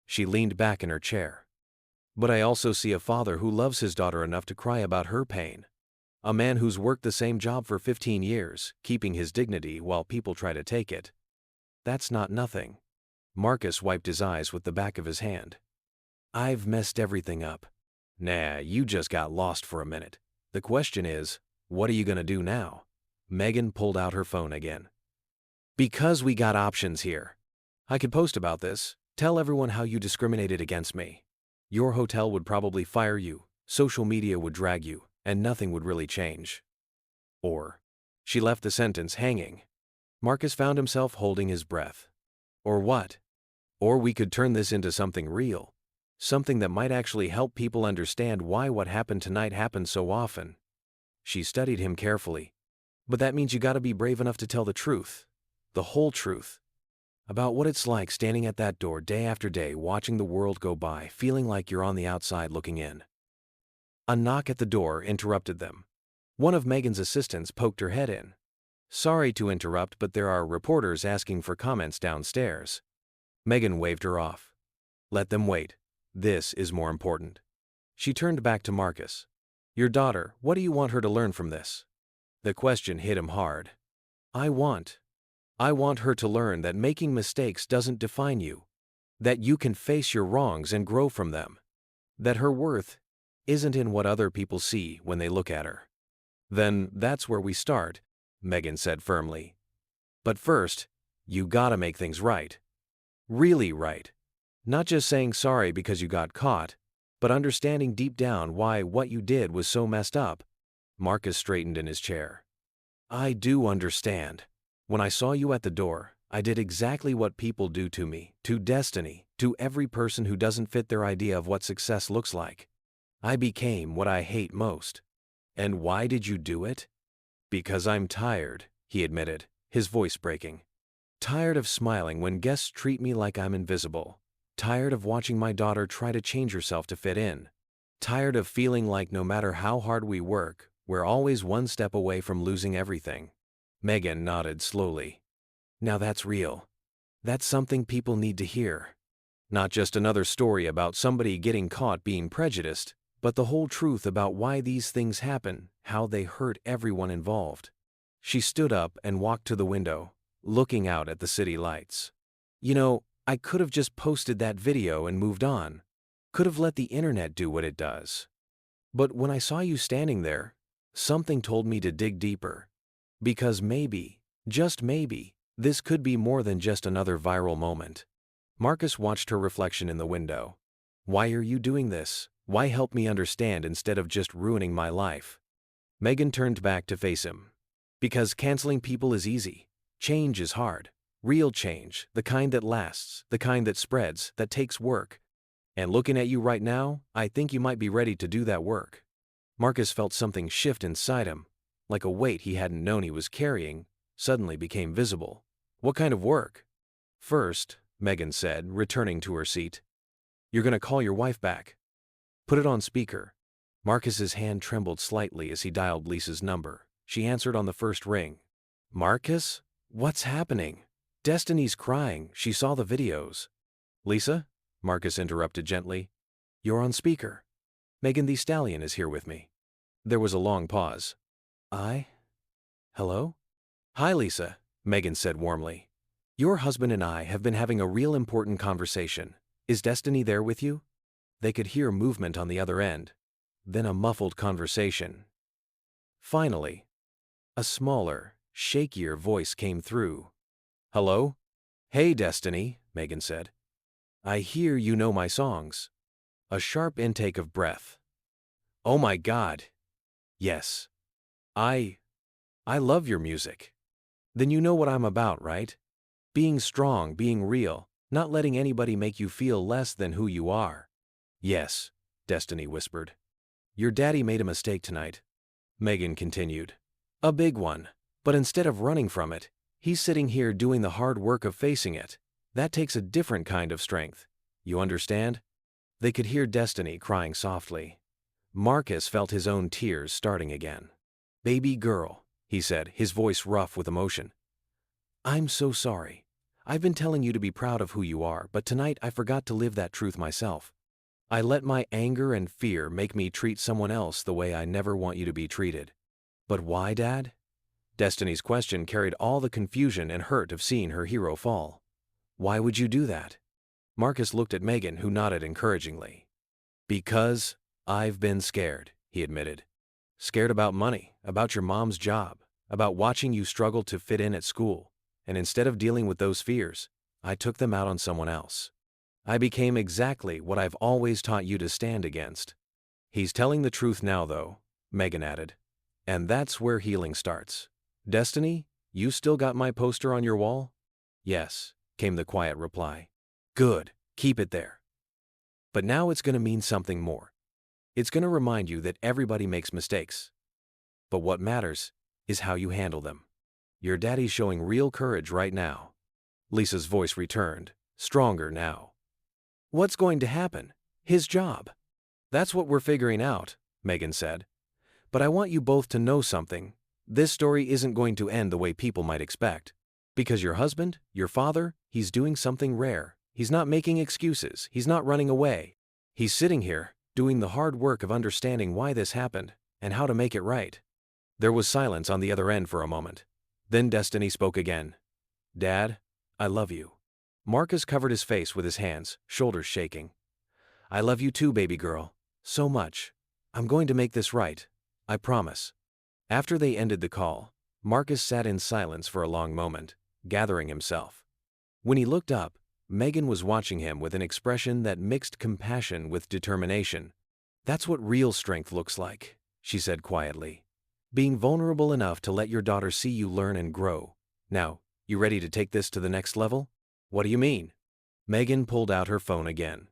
She leaned back in her chair. But I also see a father who loves his daughter enough to cry about her pain. A man who's worked the same job for 15 years, keeping his dignity while people try to take it. That's not nothing. Marcus wiped his eyes with the back of his hand. I've messed everything up. Nah, you just got lost for a minute. The question is, what are you gonna do now? Megan pulled out her phone again. Because we got options here. I could post about this, tell everyone how you discriminated against me. Your hotel would probably fire you, social media would drag you, and nothing would really change. Or, She left the sentence hanging. Marcus found himself holding his breath. Or what? Or we could turn this into something real. Something that might actually help people understand why what happened tonight happened so often. She studied him carefully. But that means you gotta be brave enough to tell the truth. The whole truth. About what it's like standing at that door day after day, watching the world go by, feeling like you're on the outside looking in. A knock at the door interrupted them. One of Megan's assistants poked her head in. Sorry to interrupt, but there are reporters asking for comments downstairs. Megan waved her off. Let them wait. This is more important. She turned back to Marcus. Your daughter, what do you want her to learn from this? The question hit him hard. I want her to learn that making mistakes doesn't define you. That you can face your wrongs and grow from them. That her worth isn't in what other people see when they look at her. Then that's where we start, Megan said firmly. But first, you gotta make things right. Really right. Not just saying sorry because you got caught, but understanding deep down why what you did was so messed up. Marcus straightened in his chair. I do understand. When I saw you at the door, I did exactly what people do to me, to Destiny, to every person who doesn't fit their idea of what success looks like. I became what I hate most. And why did you do it? Because I'm tired, he admitted, his voice breaking. Tired of smiling when guests treat me like I'm invisible. Tired of watching my daughter try to change herself to fit in. Tired of feeling like no matter how hard we work, we're always one step away from losing everything. Megan nodded slowly. Now that's real. That's something people need to hear. Not just another story about somebody getting caught being prejudiced, but the whole truth about why these things happen, how they hurt everyone involved. She stood up and walked to the window, looking out at the city lights. You know, I could have just posted that video and moved on. Could have let the internet do what it does. But when I saw you standing there, something told me to dig deeper. Because maybe, just maybe, this could be more than just another viral moment. Marcus watched her reflection in the window. Why are you doing this? Why help me understand instead of just ruining my life? Megan turned back to face him. Because canceling people is easy. Change is hard. Real change, the kind that lasts, the kind that spreads, that takes work. And looking at you right now, I think you might be ready to do that work. Marcus felt something shift inside him, like a weight he hadn't known he was carrying, suddenly became visible. What kind of work? First, Megan said, returning to her seat. You're gonna call your wife back. Put it on speaker. Marcus's hand trembled slightly as he dialed Lisa's number. She answered on the first ring. Marcus? What's happening? Destiny's crying. She saw the videos. Lisa? Marcus interrupted gently. You're on speaker. Megan the Stallion is here with me. There was a long pause. Hello? Hi, Lisa, Megan said warmly. Your husband and I have been having a real important conversation. Is Destiny there with you? They could hear movement on the other end. Then a muffled conversation. Finally, a smaller, shakier voice came through. Hello? Hey, Destiny, Megan said. I hear you know my songs. A sharp intake of breath. Oh my God. Yes. I love your music. Then you know what I'm about, right? Being strong, being real, not letting anybody make you feel less than who you are. Yes, Destiny whispered. Your daddy made a mistake tonight. Megan continued. A big one. But instead of running from it, he's sitting here doing the hard work of facing it. That takes a different kind of strength. You understand? They could hear Destiny crying softly. Marcus felt his own tears starting again. Baby girl, he said, his voice rough with emotion. I'm so sorry. I've been telling you to be proud of who you are, but tonight I forgot to live that truth myself. I let my anger and fear make me treat someone else the way I never want you to be treated. But why, Dad? Destiny's question carried all the confusion and hurt of seeing her hero fall. Why would you do that? Marcus looked at Megan, who nodded encouragingly. Because I've been scared, he admitted. Scared about money, about your mom's job, about watching you struggle to fit in at school, and instead of dealing with those fears, I took them out on someone else. I became exactly what I've always taught you to stand against. He's telling the truth now, though, Megan added. And that's where healing starts. Destiny, you still got my poster on your wall? Yes, came the quiet reply. Good, keep it there. But now it's going to mean something more. It's going to remind you that everybody makes mistakes. But what matters is how you handle them. Your daddy's showing real courage right now. Lisa's voice returned, stronger now. What's going to happen? His job. That's what we're figuring out, Megan said. But I want you both to know something. This story isn't going to end the way people might expect. Because your husband, your father, he's doing something rare. He's not making excuses. He's not running away. He's sitting here, doing the hard work of understanding why this happened and how to make it right. There was silence on the other end for a moment. Then Destiny spoke again. Dad, I love you. Marcus covered his face with his hands, shoulders shaking. I love you too, baby girl. So much. I'm going to make this right. I promise. After they ended the call, Marcus sat in silence for a long moment, gathering himself. When he looked up, Megan was watching him with an expression that mixed compassion with determination. That's what real strength looks like, she said quietly. Being vulnerable enough to let your daughter see you learn and grow. Now, you ready to take this to the next level? What do you mean? Megan pulled out her phone again.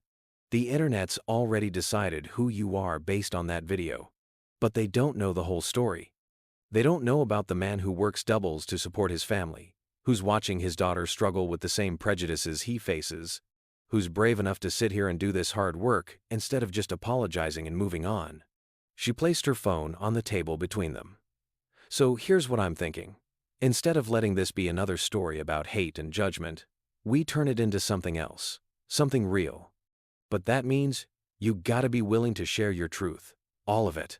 The internet's already decided who you are based on that video. But they don't know the whole story. They don't know about the man who works doubles to support his family, who's watching his daughter struggle with the same prejudices he faces, who's brave enough to sit here and do this hard work instead of just apologizing and moving on. She placed her phone on the table between them. So here's what I'm thinking. Instead of letting this be another story about hate and judgment, we turn it into something else, something real. But that means you gotta be willing to share your truth, all of it.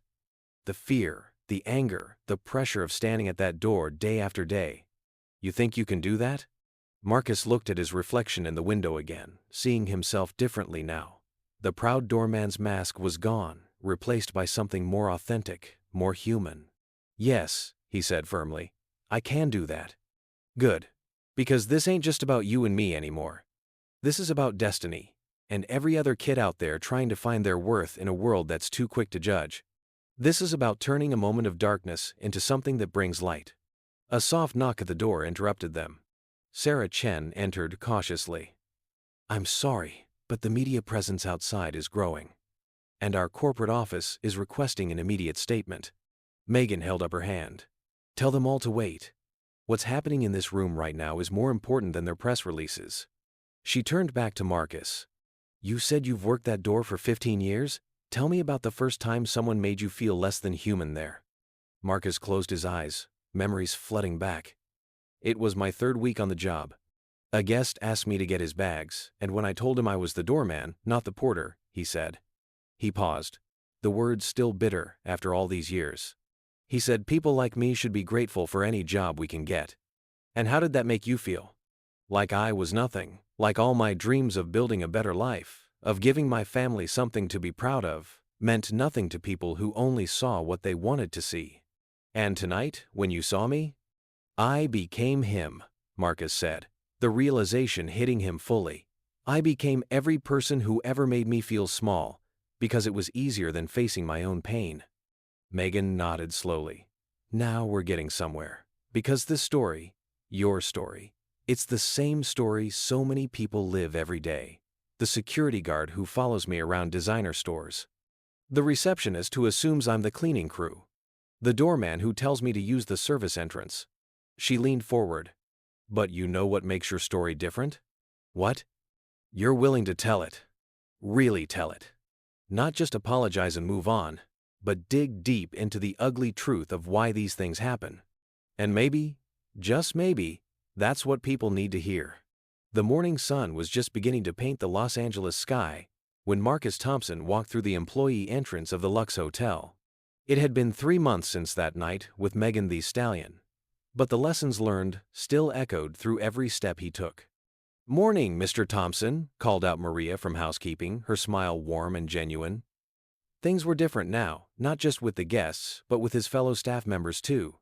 The fear, the anger, the pressure of standing at that door day after day. You think you can do that? Marcus looked at his reflection in the window again, seeing himself differently now. The proud doorman's mask was gone, replaced by something more authentic, more human. Yes, he said firmly, I can do that. Good. Because this ain't just about you and me anymore. This is about Destiny, and every other kid out there trying to find their worth in a world that's too quick to judge. This is about turning a moment of darkness into something that brings light. A soft knock at the door interrupted them. Sarah Chen entered cautiously. I'm sorry, but the media presence outside is growing. And our corporate office is requesting an immediate statement. Megan held up her hand. Tell them all to wait. What's happening in this room right now is more important than their press releases. She turned back to Marcus. You said you've worked that door for 15 years? Tell me about the first time someone made you feel less than human there. Marcus closed his eyes, memories flooding back. It was my 3rd week on the job. A guest asked me to get his bags, and when I told him I was the doorman, not the porter, he said. He paused, the words still bitter after all these years. He said people like me should be grateful for any job we can get. And how did that make you feel? Like I was nothing, like all my dreams of building a better life, of giving my family something to be proud of, meant nothing to people who only saw what they wanted to see. And tonight, when you saw me, I became him, Marcus said, the realization hitting him fully. I became every person who ever made me feel small, because it was easier than facing my own pain. Megan nodded slowly. Now we're getting somewhere. Because this story, your story, it's the same story so many people live every day. The security guard who follows me around designer stores. The receptionist who assumes I'm the cleaning crew. The doorman who tells me to use the service entrance. She leaned forward. But you know what makes your story different? What? You're willing to tell it. Really tell it. Not just apologize and move on, but dig deep into the ugly truth of why these things happen. And maybe, just maybe, that's what people need to hear. The morning sun was just beginning to paint the Los Angeles sky when Marcus Thompson walked through the employee entrance of the Lux Hotel. It had been 3 months since that night with Megan the Stallion, but the lessons learned still echoed through every step he took. Morning, Mr. Thompson, called out Maria from housekeeping, her smile warm and genuine. Things were different now, not just with the guests, but with his fellow staff members too.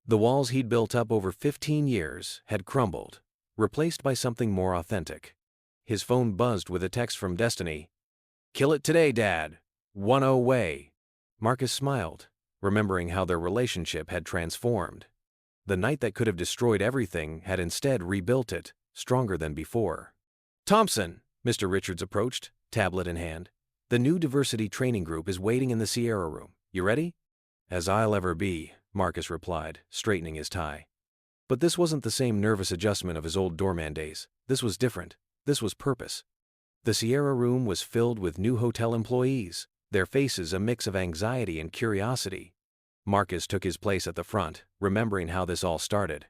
The walls he'd built up over 15 years had crumbled, replaced by something more authentic. His phone buzzed with a text from Destiny. Kill it today, Dad. 1-0 way. Marcus smiled, remembering how their relationship had transformed. The night that could have destroyed everything had instead rebuilt it, stronger than before. "Thompson," Mr. Richards approached, tablet in hand. "The new diversity training group is waiting in the Sierra room. You ready?" "As I'll ever be," Marcus replied, straightening his tie. But this wasn't the same nervous adjustment of his old doorman days. This was different. This was purpose. The Sierra room was filled with new hotel employees, their faces a mix of anxiety and curiosity. Marcus took his place at the front, remembering how this all started.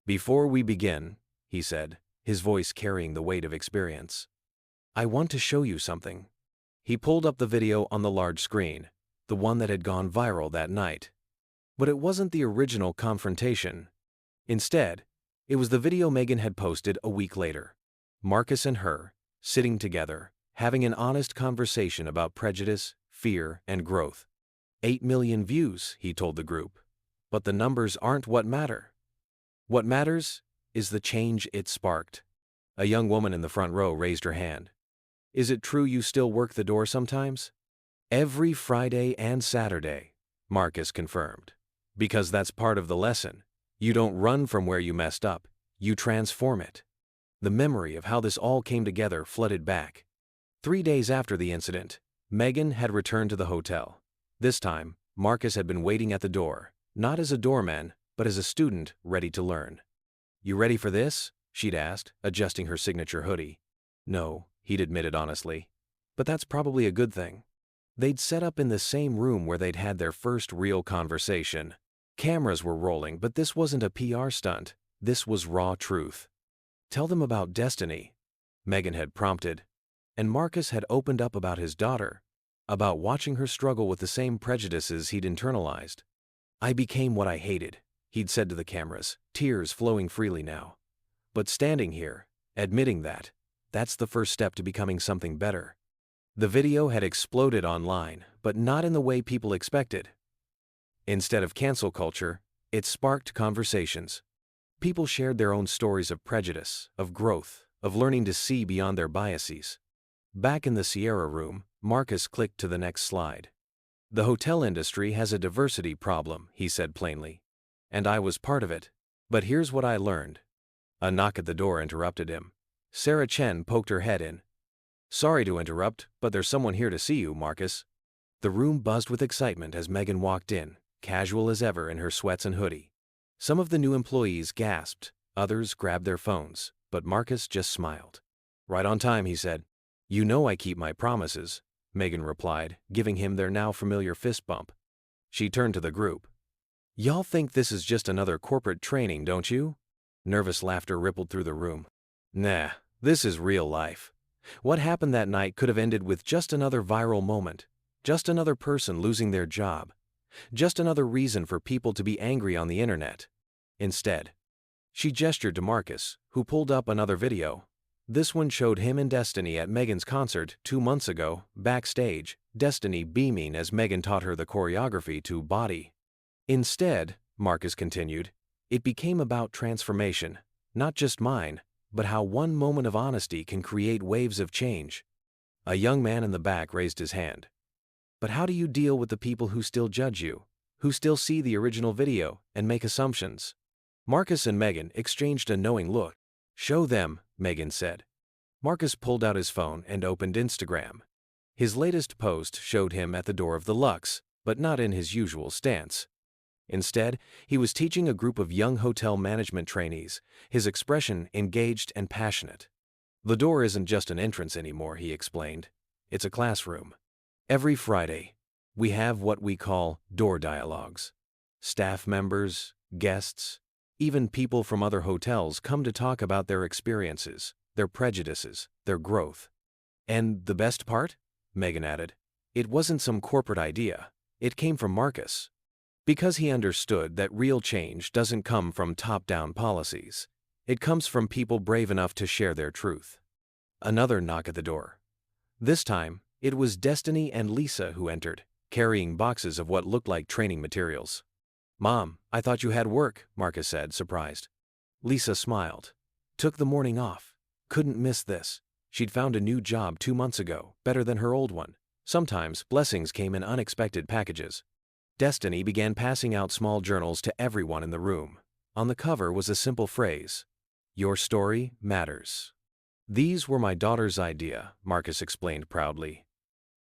"Before we begin," he said, his voice carrying the weight of experience, "I want to show you something." He pulled up the video on the large screen, the one that had gone viral that night. But it wasn't the original confrontation. Instead, it was the video Megan had posted a week later. Marcus and her, sitting together, having an honest conversation about prejudice, fear, and growth. 8 million views, he told the group. But the numbers aren't what matter. What matters is the change it sparked. A young woman in the front row raised her hand. "Is it true you still work the door sometimes?" "Every Friday and Saturday," Marcus confirmed. "Because that's part of the lesson. You don't run from where you messed up, you transform it." The memory of how this all came together flooded back. 3 days after the incident, Megan had returned to the hotel. This time, Marcus had been waiting at the door, not as a doorman, but as a student ready to learn. "You ready for this?" she'd asked, adjusting her signature hoodie. "No," he'd admitted honestly. "But that's probably a good thing." They'd set up in the same room where they'd had their first real conversation. Cameras were rolling, but this wasn't a PR stunt. This was raw truth. "Tell them about Destiny," Megan had prompted. And Marcus had opened up about his daughter, about watching her struggle with the same prejudices he'd internalized. "I became what I hated," he'd said to the cameras, tears flowing freely now. "But standing here, admitting that, that's the first step to becoming something better." The video had exploded online, but not in the way people expected. Instead of cancel culture, it sparked conversations. People shared their own stories of prejudice, of growth, of learning to see beyond their biases. Back in the Sierra room, Marcus clicked to the next slide. "The hotel industry has a diversity problem," he said plainly. "And I was part of it. But here's what I learned." A knock at the door interrupted him. Sarah Chen poked her head in. "Sorry to interrupt, but there's someone here to see you, Marcus." The room buzzed with excitement as Megan walked in, casual as ever in her sweats and hoodie. Some of the new employees gasped, others grabbed their phones, but Marcus just smiled. "Right on time," he said. "You know I keep my promises," Megan replied, giving him their now familiar fist bump. She turned to the group. "Y'all think this is just another corporate training, don't you?" Nervous laughter rippled through the room. "Nah, this is real life. What happened that night could have ended with just another viral moment, just another person losing their job, just another reason for people to be angry on the internet. Instead," she gestured to Marcus, who pulled up another video. This one showed him and Destiny at Megan's concert 2 months ago, backstage, Destiny beaming as Megan taught her the choreography to Body. "Instead," Marcus continued, "it became about transformation, not just mine, but how one moment of honesty can create waves of change." A young man in the back raised his hand. "But how do you deal with the people who still judge you, who still see the original video and make assumptions?" Marcus and Megan exchanged a knowing look. "Show them," Megan said. Marcus pulled out his phone and opened Instagram. His latest post showed him at the door of the Lux, but not in his usual stance. Instead, he was teaching a group of young hotel management trainees, his expression engaged and passionate. "The door isn't just an entrance anymore," he explained. "It's a classroom. Every Friday, we have what we call door dialogues. Staff members, guests, even people from other hotels come to talk about their experiences, their prejudices, their growth. And the best part?" Megan added. "It wasn't some corporate idea. It came from Marcus. Because he understood that real change doesn't come from top-down policies. It comes from people brave enough to share their truth." Another knock at the door. This time, it was Destiny and Lisa who entered, carrying boxes of what looked like training materials. "Mom, I thought you had work," Marcus said, surprised. Lisa smiled. "Took the morning off. Couldn't miss this. She'd found a new job 2 months ago, better than her old one. Sometimes blessings came in unexpected packages." Destiny began passing out small journals to everyone in the room. On the cover was a simple phrase, "Your story matters." "These were my daughter's idea," Marcus explained proudly.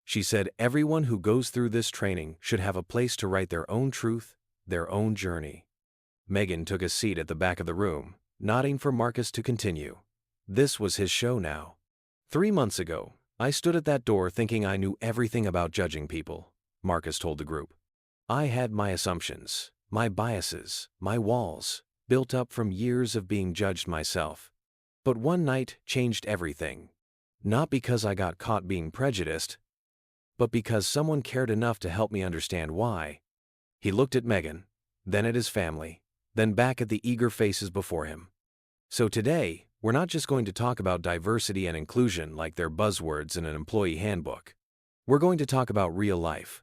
"She said everyone who goes through this training should have a place to write their own truth, their own journey." Megan took a seat at the back of the room, nodding for Marcus to continue. This was his show now. "3 months ago, I stood at that door thinking I knew everything about judging people," Marcus told the group. "I had my assumptions, my biases, my walls, built up from years of being judged myself. But one night changed everything. Not because I got caught being prejudiced, but because someone cared enough to help me understand why." He looked at Megan, then at his family, then back at the eager faces before him. "So today, we're not just going to talk about diversity and inclusion like they're buzzwords in an employee handbook. We're going to talk about real life.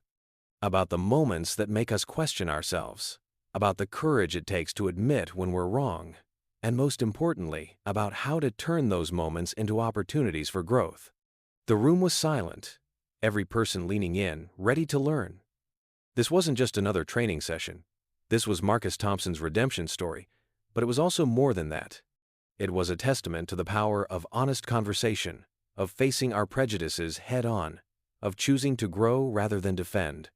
About the moments that make us question ourselves. About the courage it takes to admit when we're wrong. And most importantly, about how to turn those moments into opportunities for growth." The room was silent, every person leaning in, ready to learn. This wasn't just another training session. This was Marcus Thompson's redemption story, but it was also more than that. It was a testament to the power of honest conversation, of facing our prejudices head-on, of choosing to grow rather than defend.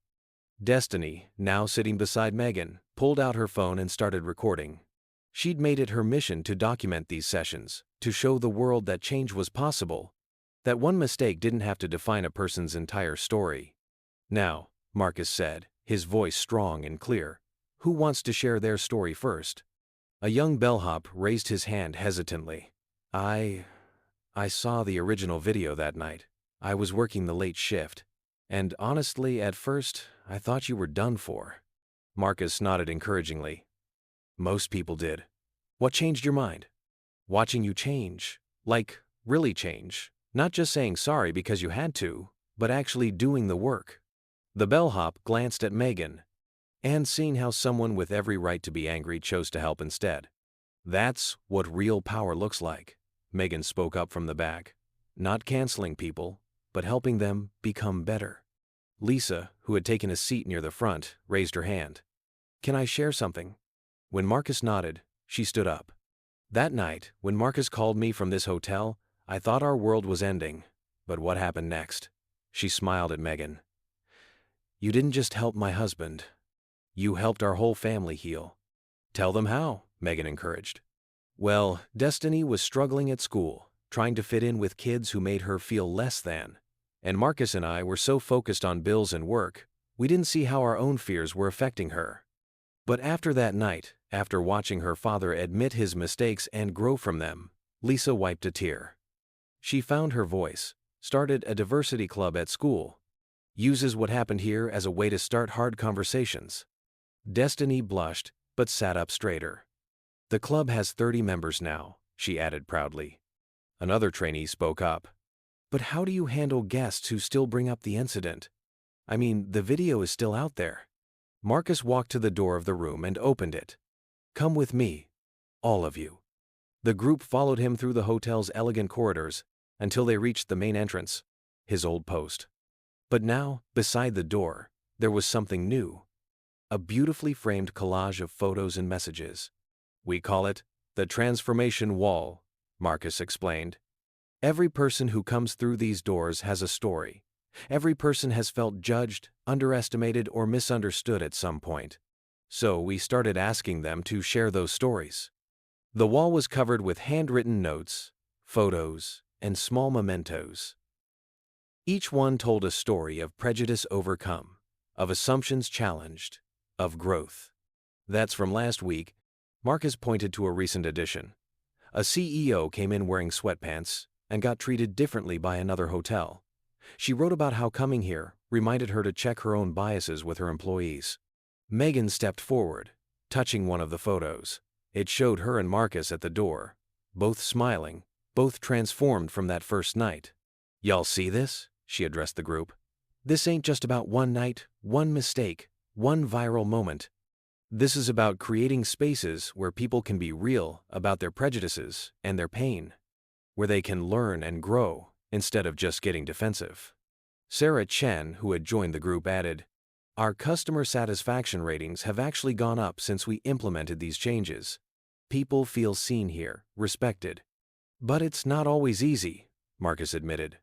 Destiny, now sitting beside Megan, pulled out her phone and started recording. She'd made it her mission to document these sessions, to show the world that change was possible, that one mistake didn't have to define a person's entire story. "Now," Marcus said, his voice strong and clear, "who wants to share their story first?" A young bellhop raised his hand hesitantly. I saw the original video that night. I was working the late shift. And honestly, at first, I thought you were done for." Marcus nodded encouragingly. "Most people did. What changed your mind?" "Watching you change. Like, really change. Not just saying sorry because you had to, but actually doing the work." The bellhop glanced at Megan, and seeing how someone with every right to be angry chose to help instead. "That's what real power looks like," Megan spoke up from the back. "Not canceling people, but helping them become better." Lisa, who had taken a seat near the front, raised her hand. "Can I share something?" When Marcus nodded, she stood up. "That night, when Marcus called me from this hotel, I thought our world was ending. But what happened next?" She smiled at Megan. "You didn't just help my husband. You helped our whole family heal." "Tell them how," Megan encouraged. "Well, Destiny was struggling at school, trying to fit in with kids who made her feel less than. And Marcus and I were so focused on bills and work, we didn't see how our own fears were affecting her. But after that night, after watching her father admit his mistakes and grow from them, Lisa wiped a tear. She found her voice, started a diversity club at school, uses what happened here as a way to start hard conversations." Destiny blushed, but sat up straighter. "The club has 30 members now," she added proudly. Another trainee spoke up. "But how do you handle guests who still bring up the incident? I mean, the video is still out there." Marcus walked to the door of the room and opened it. "Come with me. All of you." The group followed him through the hotel's elegant corridors until they reached the main entrance, his old post. But now, beside the door, there was something new. A beautifully framed collage of photos and messages. "We call it the Transformation Wall," Marcus explained. "Every person who comes through these doors has a story. Every person has felt judged, underestimated, or misunderstood at some point. So we started asking them to share those stories." The wall was covered with handwritten notes, photos, and small mementos. Each one told a story of prejudice overcome, of assumptions challenged, of growth. "That's from last week." Marcus pointed to a recent addition. "A CEO came in wearing sweatpants and got treated differently by another hotel. She wrote about how coming here reminded her to check her own biases with her employees." Megan stepped forward, touching one of the photos. It showed her and Marcus at the door, both smiling, both transformed from that first night. "Y'all see this?" she addressed the group. "This ain't just about one night, one mistake, one viral moment. This is about creating spaces where people can be real about their prejudices and their pain, where they can learn and grow instead of just getting defensive." Sarah Chen, who had joined the group, added, "Our customer satisfaction ratings have actually gone up since we implemented these changes. People feel seen here, respected. But it's not always easy, Marcus admitted.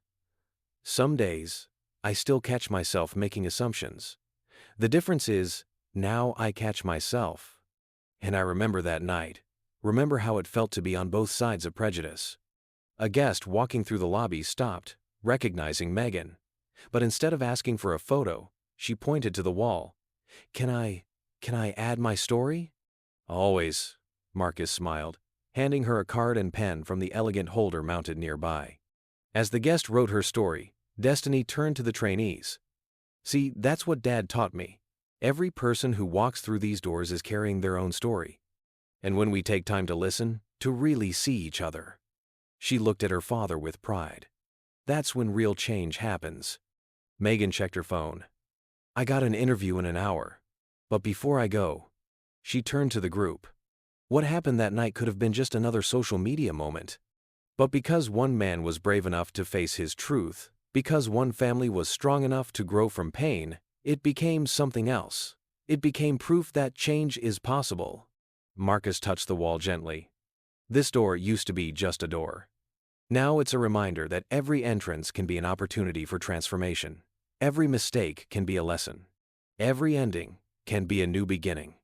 Some days, I still catch myself making assumptions. The difference is, now I catch myself. And I remember that night. Remember how it felt to be on both sides of prejudice. A guest walking through the lobby stopped, recognizing Megan. But instead of asking for a photo, she pointed to the wall. Can I add my story? Always, Marcus smiled, handing her a card and pen from the elegant holder mounted nearby. As the guest wrote her story, Destiny turned to the trainees. See, that's what Dad taught me. Every person who walks through these doors is carrying their own story. And when we take time to listen, to really see each other. She looked at her father with pride. That's when real change happens. Megan checked her phone. I got an interview in an hour. But before I go, she turned to the group. What happened that night could have been just another social media moment. But because one man was brave enough to face his truth, because one family was strong enough to grow from pain, it became something else. It became proof that change is possible. Marcus touched the wall gently. This door used to be just a door. Now it's a reminder that every entrance can be an opportunity for transformation. Every mistake can be a lesson. Every ending can be a new beginning.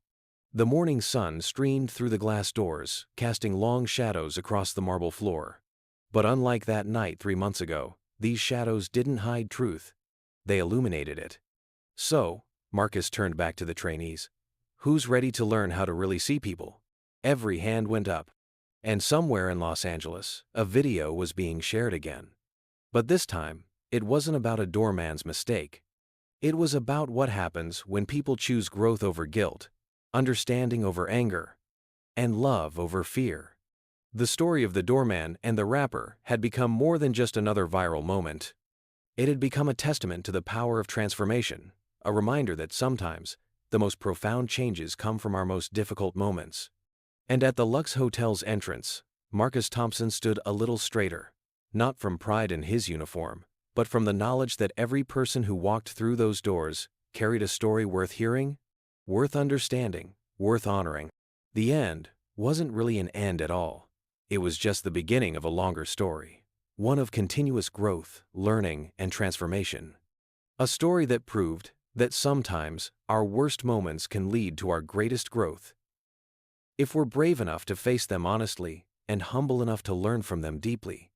The morning sun streamed through the glass doors, casting long shadows across the marble floor. But unlike that night 3 months ago, these shadows didn't hide truth. They illuminated it. So, Marcus turned back to the trainees. Who's ready to learn how to really see people? Every hand went up. And somewhere in Los Angeles, a video was being shared again. But this time, it wasn't about a doorman's mistake. It was about what happens when people choose growth over guilt, understanding over anger, and love over fear. The story of the doorman and the rapper had become more than just another viral moment. It had become a testament to the power of transformation, a reminder that sometimes, the most profound changes come from our most difficult moments. And at the Lux Hotel's entrance, Marcus Thompson stood a little straighter, not from pride in his uniform, but from the knowledge that every person who walked through those doors carried a story worth hearing, worth understanding, worth honoring. The end wasn't really an end at all. It was just the beginning of a longer story, one of continuous growth, learning, and transformation. A story that proved that sometimes our worst moments can lead to our greatest growth. If we're brave enough to face them honestly and humble enough to learn from them deeply.